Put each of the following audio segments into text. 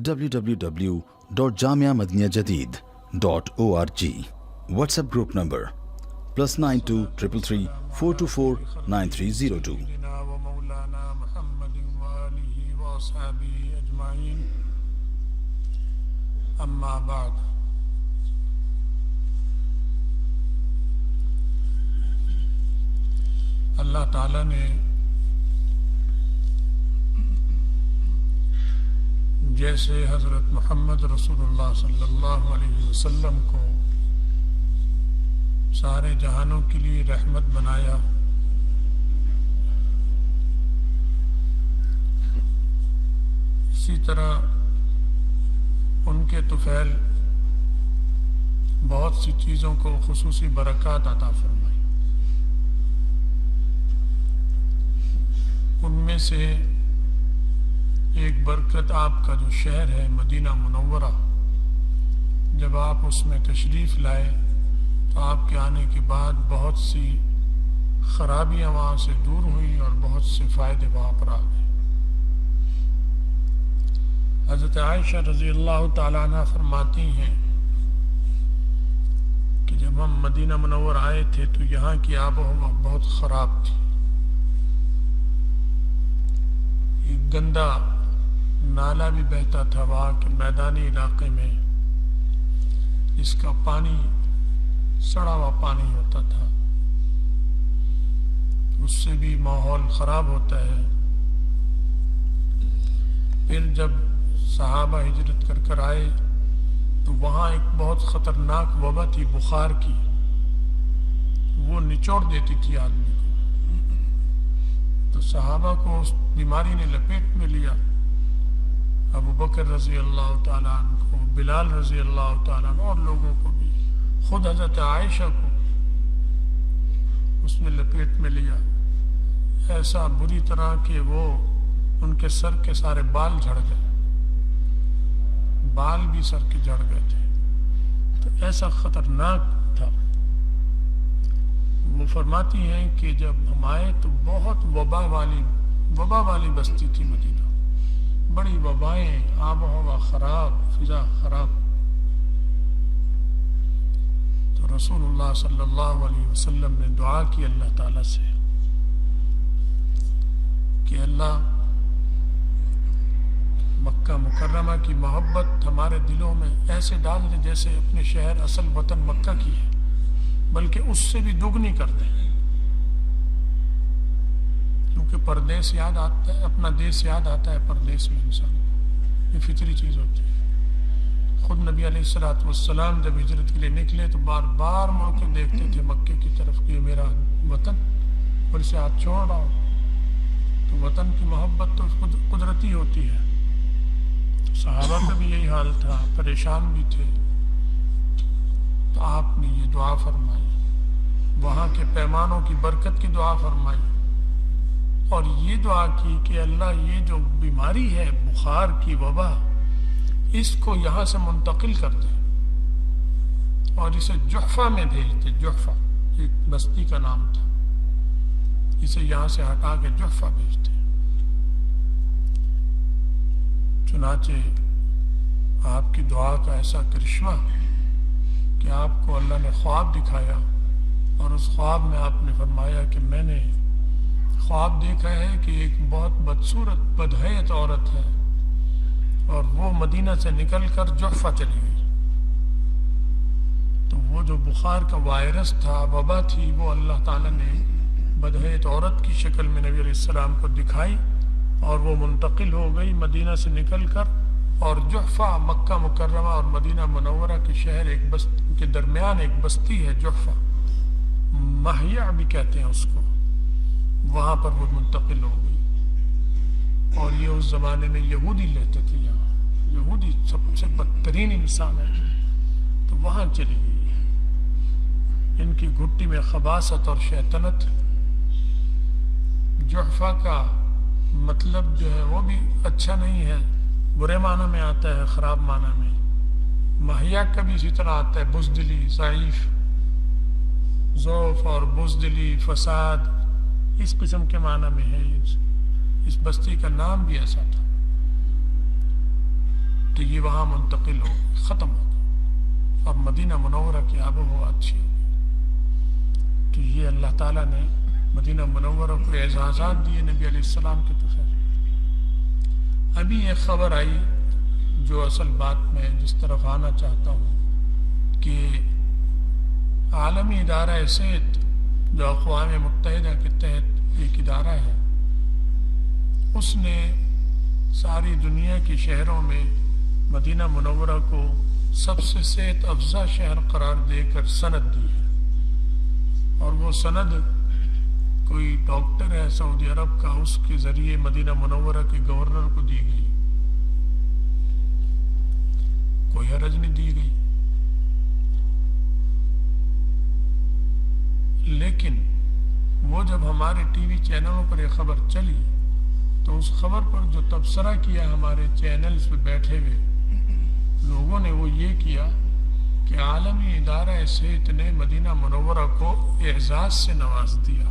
www.jamiamadiniyajadid.org. WhatsApp group number +92 333 424 9302. ومولانا محمد وآله وأصحابه أجمعين. أما بعد، اللہ تعالیٰ نے جیسے حضرت محمد رسول اللہ صلی اللہ علیہ وسلم کو سارے جہانوں کے لیے رحمت بنایا، اسی طرح ان کے طفیل بہت سی چیزوں کو خصوصی برکات عطا فرمائی. ان میں سے ایک برکت آپ کا جو شہر ہے مدینہ منورہ، جب آپ اس میں تشریف لائے تو آپ کے آنے کے بعد بہت سی خرابیاں وہاں سے دور ہوئیں اور بہت سے فائدے وہاں پر آ گئے. حضرت عائشہ رضی اللہ تعالیٰ عنہ فرماتی ہیں کہ جب ہم مدینہ منور آئے تھے تو یہاں کی آب و ہوا بہت خراب تھی. ایک گندا نالا بھی بہتا تھا وہاں کے میدانی علاقے میں، جس کا پانی سڑا ہوا پانی ہوتا تھا، اس سے بھی ماحول خراب ہوتا ہے. پھر جب صحابہ ہجرت کر کر آئے تو وہاں ایک بہت خطرناک وبا تھی بخار کی، وہ نچوڑ دیتی تھی آدمی کو. تو صحابہ کو اس بیماری نے لپیٹ میں لیا. ابو بکر رضی اللہ تعالیٰ عنہ کو، بلال رضی اللہ تعالیٰ عنہ اور لوگوں کو بھی، خود حضرت عائشہ کو اس میں لپیٹ میں لیا، ایسا بری طرح کہ وہ ان کے سر کے سارے بال جھڑ گئے، بال بھی سر کے جھڑ گئے تھے. تو ایسا خطرناک تھا. وہ فرماتی ہیں کہ جب ہم آئے تو بہت وبا والی بستی تھی مدینہ، بڑی وبائیں، آب و ہوا خراب، فضا خراب. تو رسول اللہ صلی اللہ علیہ وسلم نے دعا کی اللہ تعالیٰ سے کہ اللہ مکہ مکرمہ کی محبت ہمارے دلوں میں ایسے ڈال دے جیسے اپنے شہر اصل وطن مکہ کی ہے، بلکہ اس سے بھی دگنی کر دیں. کیونکہ پردیس یاد آتا ہے، اپنا دیس یاد آتا ہے پردیس میں انسان کو، یہ فطری چیز ہوتی ہے. خود نبی علیہ السلام جب ہجرت کے لیے نکلے تو بار بار مڑ کے دیکھتے تھے مکے کی طرف کہ میرا وطن، اور اسے ہاتھ چھوڑ رہا ہوں. تو وطن کی محبت تو قدرتی ہوتی ہے. صحابہ کا بھی یہی حال تھا، پریشان بھی تھے. تو آپ نے یہ دعا فرمائی، وہاں کے پیمانوں کی برکت کی دعا فرمائی، اور یہ دعا کی کہ اللہ یہ جو بیماری ہے بخار کی وبا، اس کو یہاں سے منتقل کر دے اور اسے جحفہ میں بھیج دے. جحفہ ایک بستی کا نام تھا، اسے یہاں سے ہٹا کے جحفہ بھیج دے. چنانچہ آپ کی دعا کا ایسا کرشمہ کہ آپ کو اللہ نے خواب دکھایا، اور اس خواب میں آپ نے فرمایا کہ میں نے خواب دیکھا ہے کہ ایک بہت بدصورت بدحیت عورت ہے، اور وہ مدینہ سے نکل کر جحفہ چلی گئی. تو وہ جو بخار کا وائرس تھا، وبا تھی، وہ اللہ تعالیٰ نے بدحیت عورت کی شکل میں نبی علیہ السلام کو دکھائی، اور وہ منتقل ہو گئی مدینہ سے نکل کر. اور جحفہ مکہ مکرمہ اور مدینہ منورہ کے شہر کے درمیان ایک بستی ہے جحفہ، مہیا بھی کہتے ہیں اس کو، وہاں پر وہ منتقل ہو گئی. اور یہ اس زمانے میں یہودی رہتے تھے، یہاں یہودی سب سے بدترین انسان ہے، تو وہاں چلی گئی. ان کی گھٹی میں خباثت اور شیطنت. جحفہ کا مطلب جو ہے وہ بھی اچھا نہیں ہے، برے معنی میں آتا ہے، خراب معنی میں. مہیا کا بھی اسی طرح آتا ہے، بزدلی، ضعیف، ضعف اور بزدلی، فساد، اس قسم کے معنی میں ہے. اس بستی کا نام بھی ایسا تھا. تو تو یہ وہاں منتقل ہو ختم ہو گئی اور مدینہ منورہ کی آب و ہوا اچھی ہو گئی. تو یہ اللہ تعالیٰ نے مدینہ منورہ کو اعزازات دیے نبی علیہ السلام کے طرف. ابھی ایک خبر آئی جو اصل بات میں جس طرف آنا چاہتا ہوں کہ عالمی ادارہ صحت جو اقوام متحدہ کے تحت ایک ادارہ ہے، اس نے ساری دنیا کے شہروں میں مدینہ منورہ کو سب سے صحت افزا شہر قرار دے کر سند دی ہے. اور وہ سند کوئی ڈاکٹر ہے سعودی عرب کا، اس کے ذریعے مدینہ منورہ کے گورنر کو دی گئی. کوئی حرج نہیں دی گئی، لیکن وہ جب ہمارے ٹی وی چینلوں پر یہ خبر چلی تو اس خبر پر جو تبصرہ کیا ہمارے چینلز پہ بیٹھے ہوئے لوگوں نے وہ یہ کیا کہ عالمی ادارہ صحت نے مدینہ منورہ کو اعزاز سے نواز دیا،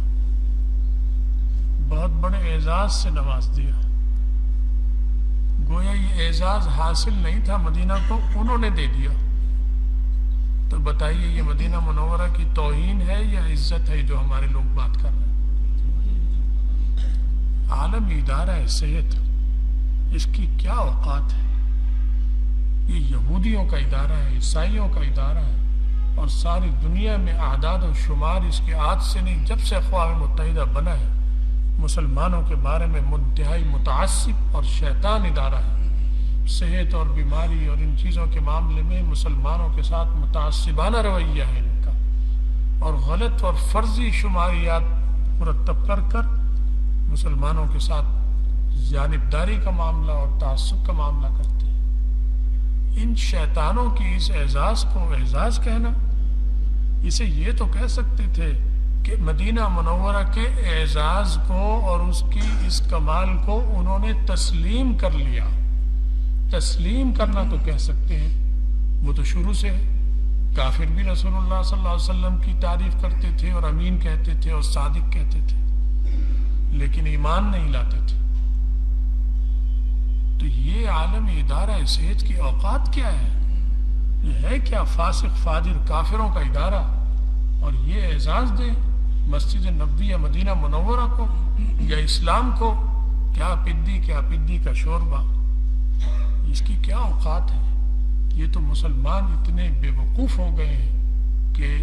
بہت بڑے اعزاز سے نواز دیا. گویا یہ اعزاز حاصل نہیں تھا مدینہ کو، انہوں نے دے دیا. تو بتائیے یہ مدینہ منورہ کی توہین ہے یا عزت ہے جو ہمارے لوگ بات کر رہے ہیں؟ عالمی ادارہ صحت، اس کی کیا اوقات ہے؟ یہ یہودیوں کا ادارہ ہے، عیسائیوں کا ادارہ ہے، اور ساری دنیا میں اعداد و شمار اس کے آج سے نہیں، جب سے اقوام متحدہ بنا ہے مسلمانوں کے بارے میں انتہائی متعصب اور شیطان ادارہ ہے. صحت اور بیماری اور ان چیزوں کے معاملے میں مسلمانوں کے ساتھ متعصبانہ رویہ ہے ان کا، اور غلط اور فرضی شماریات مرتب کر کر مسلمانوں کے ساتھ جانبداری کا معاملہ اور تعصب کا معاملہ کرتے ہیں. ان شیطانوں کی اس اعزاز کو اعزاز کہنا، اسے یہ تو کہہ سکتے تھے کہ مدینہ منورہ کے اعزاز کو اور اس کی اس کمال کو انہوں نے تسلیم کر لیا. تسلیم کرنا تو کہہ سکتے ہیں، وہ تو شروع سے ہے. کافر بھی رسول اللہ صلی اللہ علیہ وسلم کی تعریف کرتے تھے اور امین کہتے تھے اور صادق کہتے تھے، لیکن ایمان نہیں لاتے تھے. تو یہ عالمی ادارہ صحت کی اوقات کیا ہے؟ یہ ہے کیا فاسق فاجر کافروں کا ادارہ؟ اور یہ اعزاز دے مسجد نبوی مدینہ منورہ کو یا اسلام کو؟ کیا پدی کا شوربہ، اس کی کیا اوقات ہے؟ یہ تو مسلمان اتنے بے وقوف ہو گئے ہیں کہ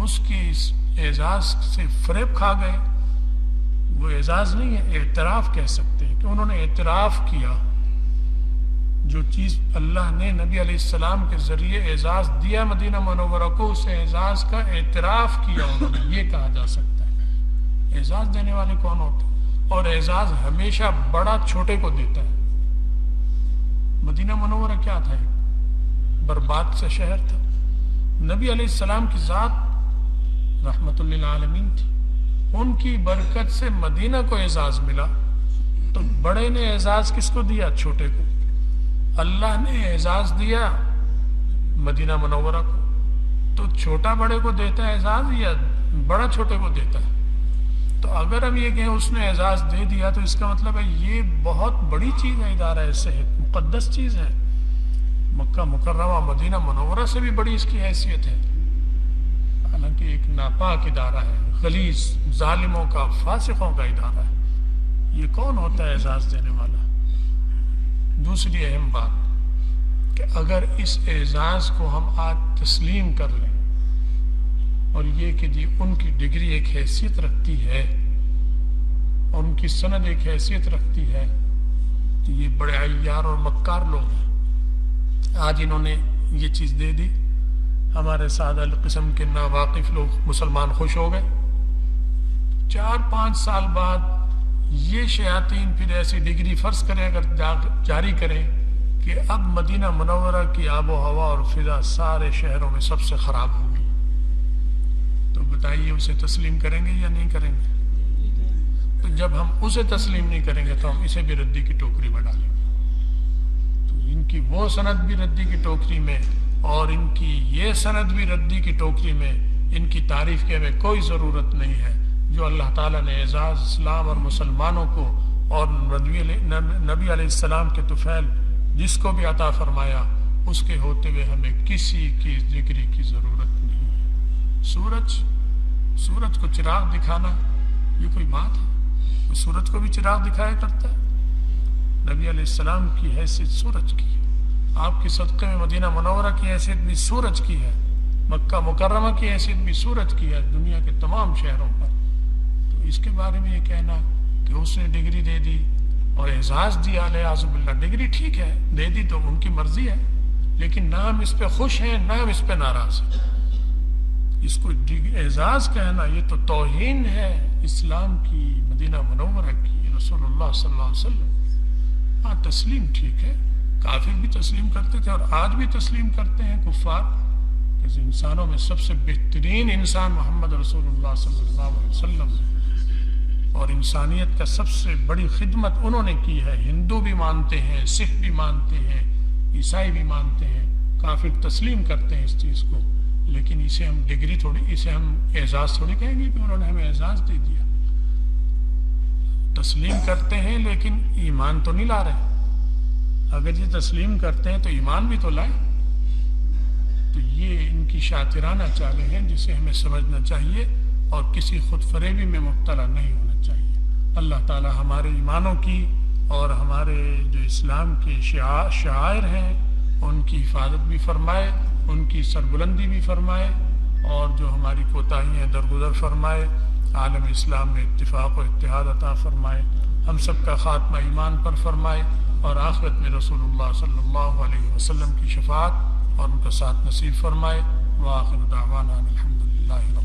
اس کی اس اعزاز سے فریب کھا گئے. وہ اعزاز نہیں ہے، اعتراف کہہ سکتے ہیں کہ انہوں نے اعتراف کیا. جو چیز اللہ نے نبی علیہ السلام کے ذریعے اعزاز دیا مدینہ منورہ کو، اس اعزاز کا اعتراف کیا انہوں نے، یہ کہا جا سکتا ہے. اعزاز دینے والے کون ہوتے ہیں؟ اور اعزاز ہمیشہ بڑا چھوٹے کو دیتا ہے. مدینہ منورہ کیا تھا؟ برباد سے شہر تھا. نبی علیہ السلام کی ذات رحمت للعالمین تھی، ان کی برکت سے مدینہ کو اعزاز ملا. تو بڑے نے اعزاز کس کو دیا؟ چھوٹے کو. اللہ نے اعزاز دیا مدینہ منورہ کو، تو چھوٹا بڑے کو دیتا ہے اعزاز یا بڑا چھوٹے کو دیتا ہے؟ تو اگر ہم یہ کہیں اس نے اعزاز دے دیا تو اس کا مطلب ہے یہ بہت بڑی چیز ہے، ادارہ صحت مقدس چیز ہے. مکہ مکرمہ مدینہ منورہ سے بھی بڑی اس کی حیثیت ہے، حالانکہ ایک ناپاک ادارہ ہے، غلیظ ظالموں کا، فاسقوں کا ادارہ ہے. یہ کون ہوتا ہے اعزاز دینے والا؟ دوسری اہم بات کہ اگر اس اعزاز کو ہم آج تسلیم کر لیں اور یہ کہ جی ان کی ڈگری ایک حیثیت رکھتی ہے اور ان کی سند ایک حیثیت رکھتی ہے، تو یہ بڑے عیار اور مکار لوگ ہیں. آج انہوں نے یہ چیز دے دی، ہمارے سادہ قسم کے ناواقف لوگ مسلمان خوش ہو گئے. 4-5 سال بعد یہ شیاطین پھر ایسی ڈگری فرض کریں، اگر جاری کریں کہ اب مدینہ منورہ کی آب و ہوا اور فضا سارے شہروں میں سب سے خراب ہوگی، تو بتائیے اسے تسلیم کریں گے یا نہیں کریں گے؟ تو جب ہم اسے تسلیم نہیں کریں گے تو ہم اسے بھی ردی کی ٹوکری میں ڈالیں گے. تو ان کی وہ سند بھی ردی کی ٹوکری میں اور ان کی یہ سند بھی ردی کی ٹوکری میں. ان کی تعریف کے ہمیں کوئی ضرورت نہیں ہے. جو اللہ تعالیٰ نے اعزاز اسلام اور مسلمانوں کو اور نبی علیہ السلام کے طفیل جس کو بھی عطا فرمایا اس کے ہوتے ہوئے ہمیں کسی کی ذکری کی ضرورت نہیں ہے۔ سورج کو چراغ دکھانا یہ کوئی بات ہے؟ وہ سورج کو بھی چراغ دکھایا کرتا ہے؟ نبی علیہ السلام کی حیثیت سورج کی ہے، آپ کے صدقے میں مدینہ منورہ کی حیثیت بھی سورج کی ہے، مکہ مکرمہ کی حیثیت بھی سورج کی ہے دنیا کے تمام شہروں پر۔ تو اس کے بارے میں یہ کہنا کہ اس نے ڈگری دے دی اور اعزاز دیا، علیہ باللہ، ڈگری ٹھیک ہے دے دی تو ان کی مرضی ہے، لیکن نہ ہم اس پہ خوش ہیں نہ ہم اس پہ ناراض ہیں۔ اس کو اعزاز کہنا یہ تو توہین ہے اسلام کی، مدینہ منورہ کی، رسول اللہ صلی اللہ علیہ وسلم۔ ہاں تسلیم ٹھیک ہے، کافر بھی تسلیم کرتے تھے اور آج بھی تسلیم کرتے ہیں کفار، کہ انسانوں میں سب سے بہترین انسان محمد رسول اللہ صلی اللہ علیہ وسلم ہے، اور انسانیت کا سب سے بڑی خدمت انہوں نے کی ہے۔ ہندو بھی مانتے ہیں، سکھ بھی مانتے ہیں، عیسائی بھی مانتے ہیں، کافر تسلیم کرتے ہیں اس چیز کو، لیکن اسے ہم ڈگری تھوڑی، اسے ہم اعزاز تھوڑی کہیں گے کہ انہوں نے ہمیں اعزاز دے دیا۔ تسلیم کرتے ہیں لیکن ایمان تو نہیں لا رہے۔ اگر یہ تسلیم کرتے ہیں تو ایمان بھی تو لائیں۔ تو یہ ان کی شاطرانہ چالیں ہیں جسے ہمیں سمجھنا چاہیے اور کسی خود فریبی میں مبتلا نہیں ہونا چاہیے۔ اللہ تعالی ہمارے ایمانوں کی اور ہمارے جو اسلام کے شعائر ہیں ان کی حفاظت بھی فرمائے، ان کی سربلندی بھی فرمائے، اور جو ہماری کوتاہیاں درگزر فرمائے، عالم اسلام میں اتفاق و اتحاد عطا فرمائے، ہم سب کا خاتمہ ایمان پر فرمائے، اور آخرت میں رسول اللہ صلی اللہ علیہ وسلم کی شفاعت اور ان کا ساتھ نصیب فرمائے۔ وآخر دعوانا الحمدللہ۔